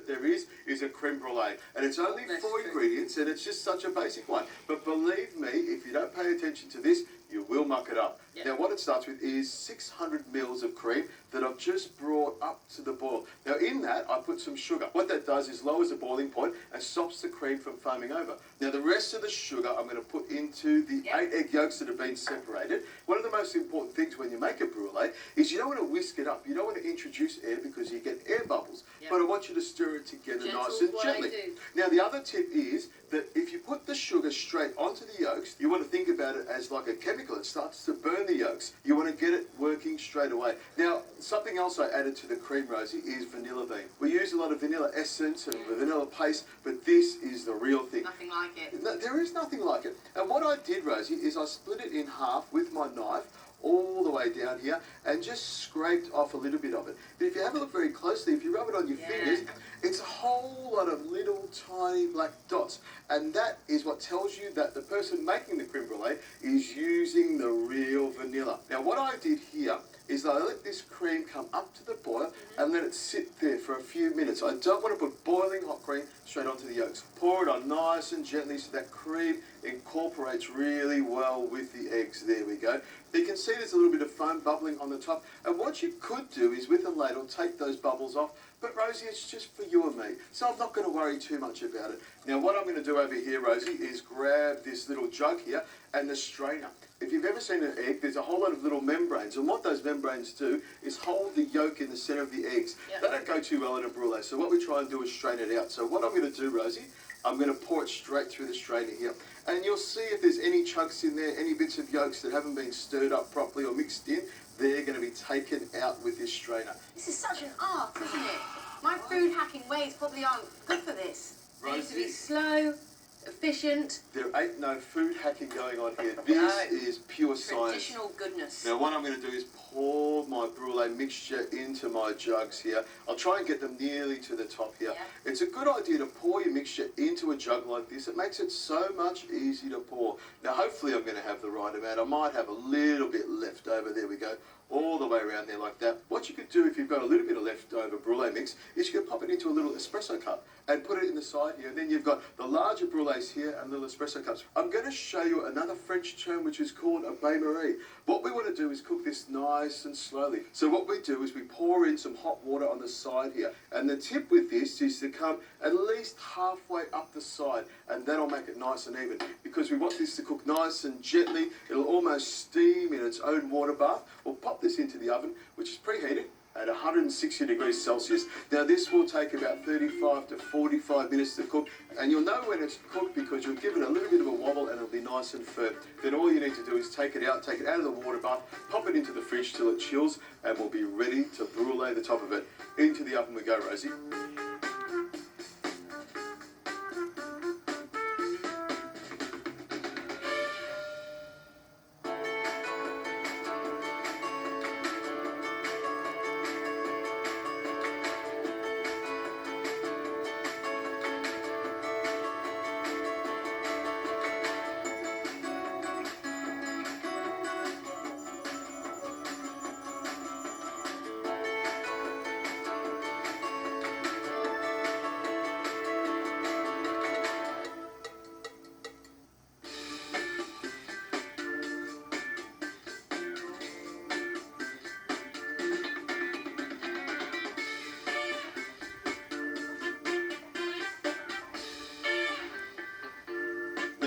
there is a creme brulee. And it's only four ingredients, and it's just such a basic one. But believe me, if you don't pay attention to this, you will muck it up. Now what it starts with is 600 mils of cream that I've just brought up to the boil. Now in that I put some sugar. What that does is lowers the boiling point and stops the cream from foaming over. Now the rest of the sugar I'm going to put into the 8 egg yolks that have been separated. One of the most important things when you make a brulee is you don't want to whisk it up. You don't want to introduce air because you get air bubbles. But I want you to stir it together nice and gently. Now the other tip is that if you put the sugar straight onto the yolks, you want to think about it as like a chemical. It starts to burn the yolks. You want to get it working straight away. Now, something else I added to the cream, Rosie, is vanilla bean. We use a lot of vanilla essence and vanilla paste, but this is the real thing. Nothing like it. No, there is nothing like it. And what I did, Rosie, is I split it in half with my knife all the way down here and just scraped off a little bit of it. But if you have a look very closely, if you rub it on your fingers, it's a whole lot of little tiny black dots. And that is what tells you that the person making the creme brulee is using the real vanilla. Now what I did here is I let this cream come up to the boil and let it sit there for a few minutes. I don't want to put boiling hot cream straight onto the yolks. Pour it on nice and gently so that cream incorporates really well with the eggs. There we go. You can see there's a little bit of foam bubbling on the top. And what you could do is with a ladle take those bubbles off. But Rosie, it's just for you and me, so I'm not going to worry too much about it. Now what I'm going to do over here, Rosie, is grab this little jug here and the strainer. If you've ever seen an egg, there's a whole lot of little membranes, and what those membranes do is hold the yolk in the centre of the eggs. They don't go too well in a brulee, so what we try and do is strain it out. So what I'm going to do, Rosie, I'm going to pour it straight through the strainer here. And you'll see if there's any chunks in there, any bits of yolks that haven't been stirred up properly or mixed in, they're going to be taken out with this strainer. This is such an art, isn't it? My food hacking ways probably aren't good for this. It needs to be slow, efficient. There ain't no food hacking going on here. This is pure science. Traditional goodness. Now what I'm going to do is pour my brulee mixture into my jugs here. I'll try and get them nearly to the top here. It's a good idea to pour your mixture into a jug like this. It makes it so much easier to pour. Now hopefully I'm going to have the right amount. I might have a little bit left over. There we go. All the way around there like that. What you could do if you've got a little bit of leftover brulee mix is you could pop it into a little espresso cup and put it in the side here. And then you've got the larger brulees here and little espresso cups. I'm going to show you another French term which is called a bain-marie. What we want to do is cook this nice and slowly. So what we do is we pour in some hot water on the side here. And the tip with this is to come at least halfway up the side, and that'll make it nice and even. Because we want this to cook nice and gently. It'll almost steam in its own water bath. We'll pop this into the oven, which is preheated at 160 degrees Celsius. Now this will take about 35 to 45 minutes to cook, and you'll know when it's cooked because you'll give it a little bit of a wobble and it'll be nice and firm. Then all you need to do is take it out of the water bath, pop it into the fridge till it chills, and we'll be ready to brulee the top of it. Into the oven we go, Rosie.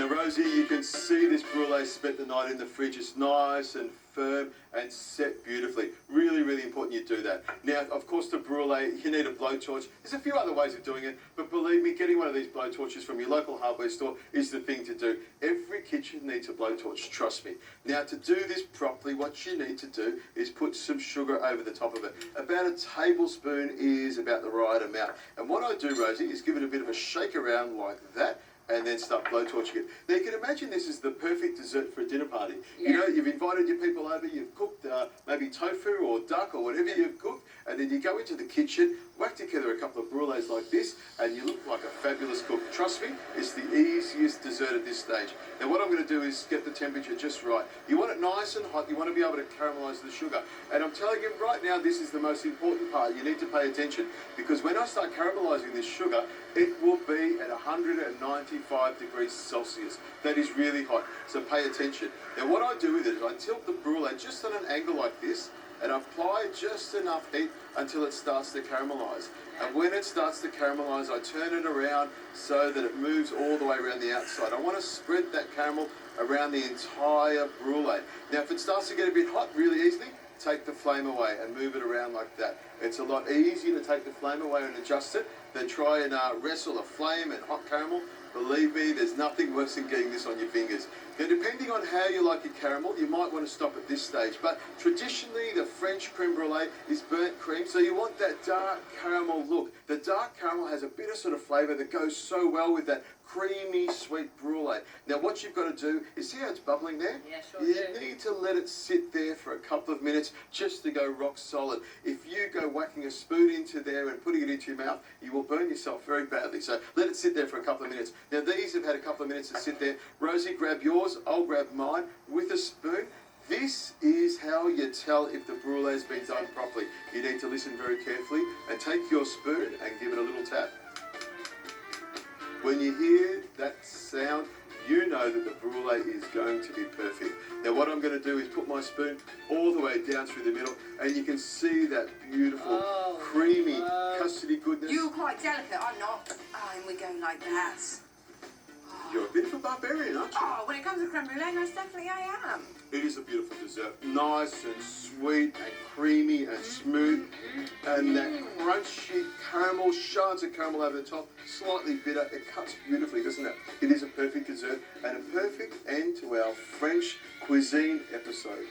Rosie, you can see this brulee spent the night in the fridge. It's nice and firm and set beautifully. Really, really important you do that. Now, of course, to brulee, you need a blowtorch. There's a few other ways of doing it, but believe me, getting one of these blowtorches from your local hardware store is the thing to do. Every kitchen needs a blowtorch, trust me. Now, to do this properly, what you need to do is put some sugar over the top of it. About a tablespoon is about the right amount. And what I do, Rosie, is give it a bit of a shake around like that, and then start blowtorching it. Now you can imagine this is the perfect dessert for a dinner party. Yeah. You know, you've invited your people over, you've cooked maybe tofu or duck or whatever you've cooked, and then you go into the kitchen, whack together a couple of brulees like this, and you look like a fabulous cook. Trust me, it's the easiest dessert at this stage. Now what I'm going to do is get the temperature just right. You want it nice and hot, you want to be able to caramelise the sugar. And I'm telling you right now, this is the most important part. You need to pay attention, because when I start caramelising this sugar, it will be at 195 degrees Celsius. That is really hot, so pay attention. Now what I do with it is I tilt the brulee just on an angle like this, and apply just enough heat until it starts to caramelise. And when it starts to caramelise, I turn it around so that it moves all the way around the outside. I want to spread that caramel around the entire brulee. Now if it starts to get a bit hot really easily, take the flame away and move it around like that. It's a lot easier to take the flame away and adjust it than try and wrestle a flame and hot caramel. Believe me, there's nothing worse than getting this on your fingers. Now, depending on how you like your caramel, you might want to stop at this stage. But traditionally, the French creme brulee is burnt cream, so you want that dark caramel look. The dark caramel has a bit of sort of flavour that goes so well with that creamy, sweet brulee. Now, what you've got to do is, see how it's bubbling there? Yeah, sure You do. need to let it sit there for a couple of minutes just to go rock solid. If you go whacking a spoon into there and putting it into your mouth, you will burn yourself very badly. So let it sit there for a couple of minutes. Now, these have had a couple of minutes to sit there. Rosie, grab yours. I'll grab mine with a spoon. This is how you tell if the brulee has been done properly. You need to listen very carefully and take your spoon and give it a little tap. When you hear that sound, you know that the brulee is going to be perfect. Now what I'm going to do is put my spoon all the way down through the middle, and you can see that beautiful, creamy, custody goodness. You're quite delicate, I'm not. Oh, and we go like that. You're a bit of a barbarian, aren't you? Oh, when it comes to creme brulee, most definitely I am. It is a beautiful dessert. Nice and sweet and creamy and smooth. And that crunchy caramel, shards of caramel over the top, slightly bitter. It cuts beautifully, doesn't it? It is a perfect dessert and a perfect end to our French cuisine episode.